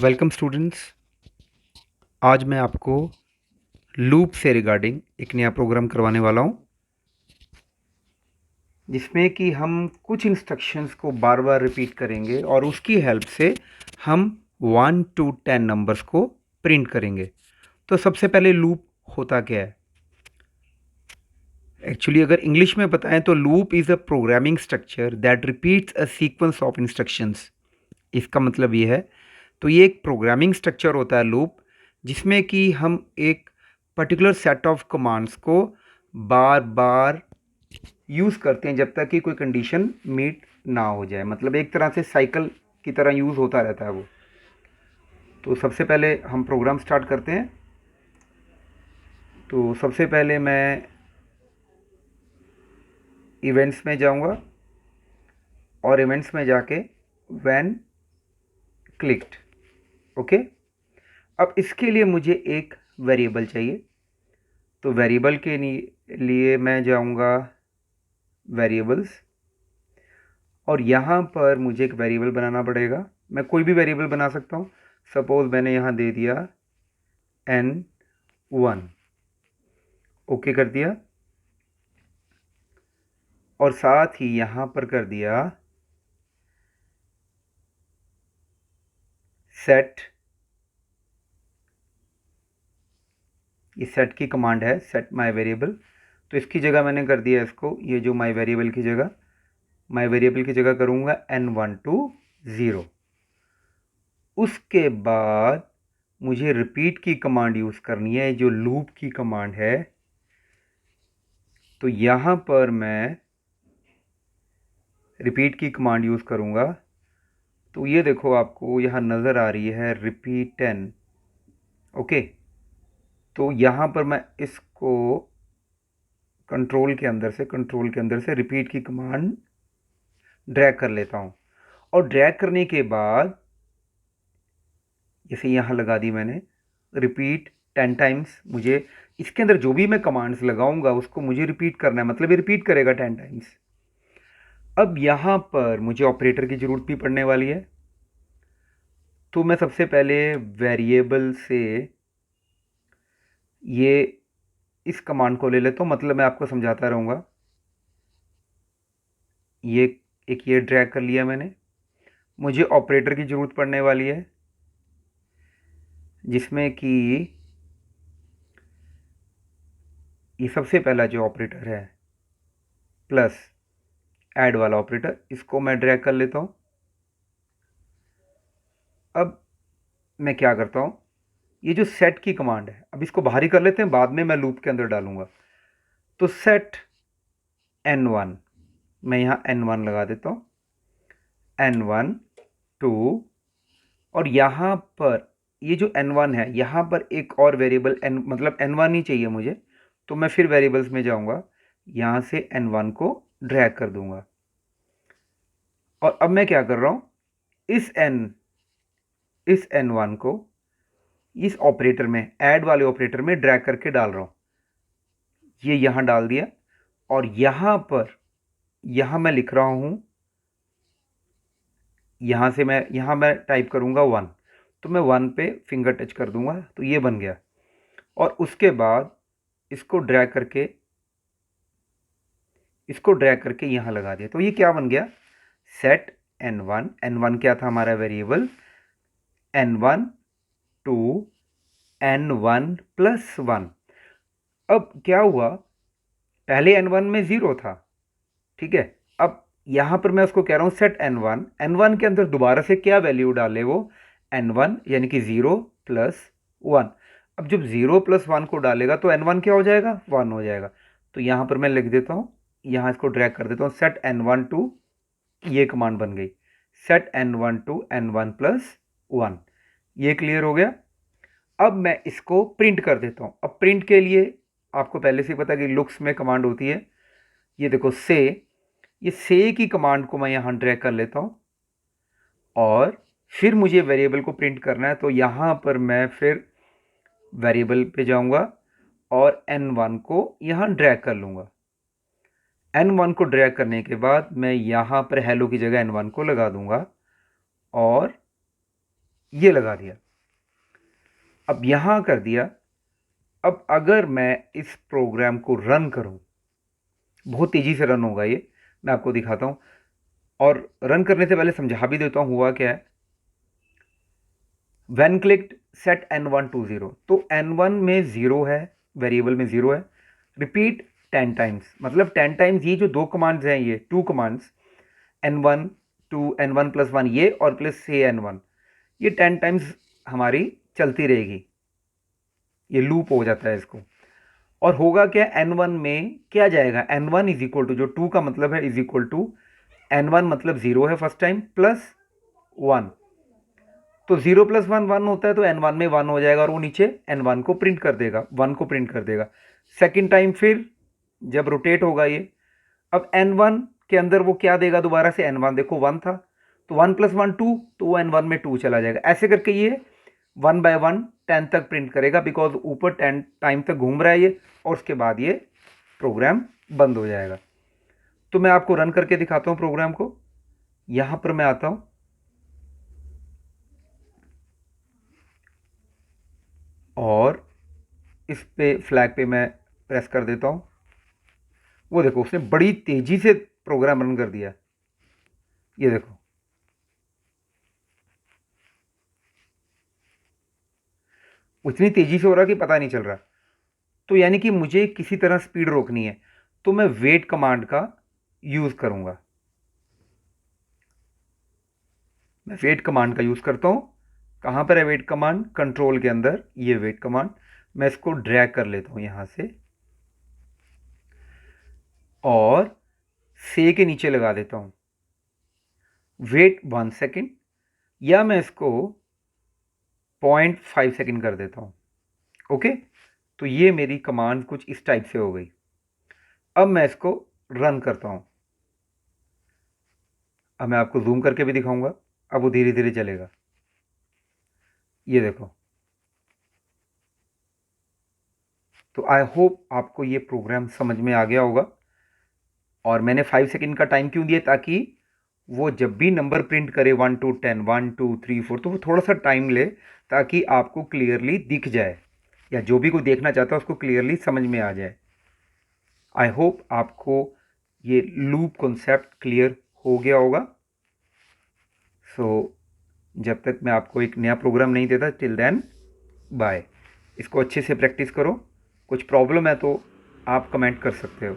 Welcome students. आज मैं आपको लूप से रिगार्डिंग एक नया प्रोग्राम करवाने वाला हूँ, जिसमें कि हम कुछ इंस्ट्रक्शंस को बार बार रिपीट करेंगे और उसकी हेल्प से हम 1 to 10 नंबर्स को प्रिंट करेंगे। तो सबसे पहले लूप होता क्या है? एक्चुअली अगर इंग्लिश में बताएं तो loop is a programming structure that repeats a sequence of instructions. इसका मतलब ये है, तो ये एक प्रोग्रामिंग स्ट्रक्चर होता है लूप, जिसमें कि हम एक पर्टिकुलर सेट ऑफ कमांड्स को बार बार यूज़ करते हैं जब तक कि कोई कंडीशन मीट ना हो जाए। मतलब एक तरह से साइकिल की तरह यूज़ होता रहता है वो। तो सबसे पहले हम प्रोग्राम स्टार्ट करते हैं। तो सबसे पहले मैं इवेंट्स में जाऊंगा और इवेंट्स में जाके व्हेन क्लिक्ड, ओके। अब इसके लिए मुझे एक वेरिएबल चाहिए। तो वेरिएबल के लिए मैं जाऊंगा वेरिएबल्स, और यहाँ पर मुझे एक वेरिएबल बनाना पड़ेगा। मैं कोई भी वेरिएबल बना सकता हूँ। सपोज मैंने यहाँ दे दिया n1, ओके कर दिया, और साथ ही यहाँ पर कर दिया सेट। ये सेट की कमांड है, सेट माय वेरिएबल। तो इसकी जगह मैंने कर दिया इसको, ये जो माय वेरिएबल की जगह, माय वेरिएबल की जगह करूँगा n1 to 0। उसके बाद मुझे रिपीट की कमांड यूज़ करनी है, जो लूप की कमांड है। तो यहाँ पर मैं रिपीट की कमांड यूज़ करूँगा। तो ये देखो, आपको यहाँ नज़र आ रही है रिपीट 10, ओके। तो यहाँ पर मैं इसको कंट्रोल के अंदर से रिपीट की कमांड ड्रैग कर लेता हूँ। और ड्रैग करने के बाद जैसे यहाँ लगा दी मैंने रिपीट 10 टाइम्स। मुझे इसके अंदर जो भी मैं कमांड्स लगाऊंगा उसको मुझे रिपीट करना है, मतलब ये रिपीट करेगा 10 टाइम्स। अब यहाँ पर मुझे ऑपरेटर की ज़रूरत भी पड़ने वाली है। तो मैं सबसे पहले वेरिएबल से ये इस कमांड को ले लेता हूँ, मतलब मैं आपको समझाता रहूँगा। ये एक ये ड्रैग कर लिया मैंने। मुझे ऑपरेटर की ज़रूरत पड़ने वाली है, जिसमें कि ये सबसे पहला जो ऑपरेटर है प्लस ऐड वाला ऑपरेटर, इसको मैं ड्रैग कर लेता हूँ। अब मैं क्या करता हूँ, ये जो सेट की कमांड है, अब इसको बाहर ही कर लेते हैं, बाद में मैं लूप के अंदर डालूंगा। तो सेट n1, मैं यहाँ n1 लगा देता हूँ, n1 2। और यहाँ पर ये जो n1 है, यहाँ पर एक और वेरिएबल n, मतलब n1 ही चाहिए मुझे। तो मैं फिर वेरिएबल्स में जाऊँगा, यहाँ से n1 को ड्रैग कर दूंगा। और अब मैं क्या कर रहा हूँ, इस n1 को इस ऑपरेटर में, ऐड वाले ऑपरेटर में ड्रैग करके डाल रहा हूँ। ये यहाँ डाल दिया, और यहाँ मैं लिख रहा हूँ, यहाँ मैं टाइप करूँगा 1। तो मैं 1 पे फिंगर टच कर दूंगा, तो ये बन गया। और उसके बाद इसको ड्रैग करके यहाँ लगा दिया। तो ये क्या बन गया, सेट n1। n1 क्या था हमारा variable, n1 to n1 plus 1। अब क्या हुआ, पहले n1 में 0 था, ठीक है। अब यहाँ पर मैं उसको कह रहा हूँ सेट n1 के अंदर दोबारा से क्या वैल्यू डाले वो, n1 यानी कि 0 प्लस 1। अब जब 0 प्लस 1 को डालेगा तो n1 क्या हो जाएगा, 1 हो जाएगा। तो यहाँ पर मैं लिख देता हूँ, यहाँ इसको ड्रैग कर देता हूँ, सेट n1 टू, ये कमांड बन गई, set n1 to n1 plus 1। ये क्लियर हो गया। अब मैं इसको प्रिंट कर देता हूँ। अब प्रिंट के लिए आपको पहले से पता है कि लुक्स में कमांड होती है, ये देखो से। ये से की कमांड को मैं यहाँ ड्रैग कर लेता हूँ, और फिर मुझे वेरिएबल को प्रिंट करना है। तो यहाँ पर मैं फिर वेरिएबल पे जाऊँगा और n1 को यहाँ ड्रैग कर लूँगा। n1 को ड्रैग करने के बाद मैं यहाँ पर हेलो की जगह n1 को लगा दूँगा, और ये लगा दिया, अब यहाँ कर दिया। अब अगर मैं इस प्रोग्राम को रन करूँ, बहुत तेज़ी से रन होगा ये, मैं आपको दिखाता हूँ। और रन करने से पहले समझा भी देता हूँ हुआ क्या है। When clicked set n1 to 0, तो n1 में 0 है, वेरिएबल में 0 है। रिपीट 10 टाइम्स, मतलब 10 टाइम्स ये जो दो कमांड्स हैं, ये 2 कमांड्स n1 टू n1 + 1 ये और प्लस से n1, ये 10 टाइम्स हमारी चलती रहेगी, ये लूप हो जाता है इसको। और होगा क्या, n1 में क्या जाएगा, n1 इज इक्वल टू, जो 2 का मतलब है इज इक्वल टू n1 मतलब 0 है फर्स्ट टाइम प्लस 1, तो 0 + 1 1 होता है, तो n1 में 1 हो जाएगा और वो नीचे n1 को प्रिंट कर देगा, 1 को प्रिंट कर देगा। सेकेंड टाइम फिर जब रोटेट होगा ये, अब n1 के अंदर वो क्या देगा दोबारा से, n1 देखो 1 था, तो 1 + 1 2, तो वो n1 में 2 चला जाएगा। ऐसे करके ये 1 by 1 10 तक प्रिंट करेगा, बिकॉज ऊपर 10 टाइम तक घूम रहा है ये, और उसके बाद ये प्रोग्राम बंद हो जाएगा। तो मैं आपको रन करके दिखाता हूँ प्रोग्राम को। यहां पर मैं आता हूं और इस पे फ्लैग पे मैं प्रेस कर देता हूं, वो देखो उसने बड़ी तेजी से प्रोग्राम रन कर दिया, ये देखो। उतनी तेजी से हो रहा कि पता नहीं चल रहा। तो यानी कि मुझे किसी तरह स्पीड रोकनी है, तो मैं वेट कमांड का यूज करूंगा। मैं वेट कमांड का यूज करता हूं। कहां पर है वेट कमांड, कंट्रोल के अंदर ये वेट कमांड, मैं इसको ड्रैग कर लेता हूं यहां से और से के नीचे लगा देता हूं वेट 1 सेकेंड, या मैं इसको 0.5 सेकेंड कर देता हूं। ओके, तो ये मेरी कमांड कुछ इस टाइप से हो गई। अब मैं इसको रन करता हूं। अब मैं आपको जूम करके भी दिखाऊंगा, अब वो धीरे धीरे चलेगा, ये देखो। तो आई होप आपको ये प्रोग्राम समझ में आ गया होगा। और मैंने 5 सेकेंड का टाइम क्यों दिया, ताकि वो जब भी नंबर प्रिंट करे 1 to 10 1 2 3 4, तो वो थोड़ा सा टाइम ले, ताकि आपको क्लियरली दिख जाए, या जो भी कोई देखना चाहता है उसको क्लियरली समझ में आ जाए। आई होप आपको ये लूप कॉन्सेप्ट क्लियर हो गया होगा। सो जब तक मैं आपको एक नया प्रोग्राम नहीं देता, टिल देन बाय। इसको अच्छे से प्रैक्टिस करो, कुछ प्रॉब्लम है तो आप कमेंट कर सकते हो।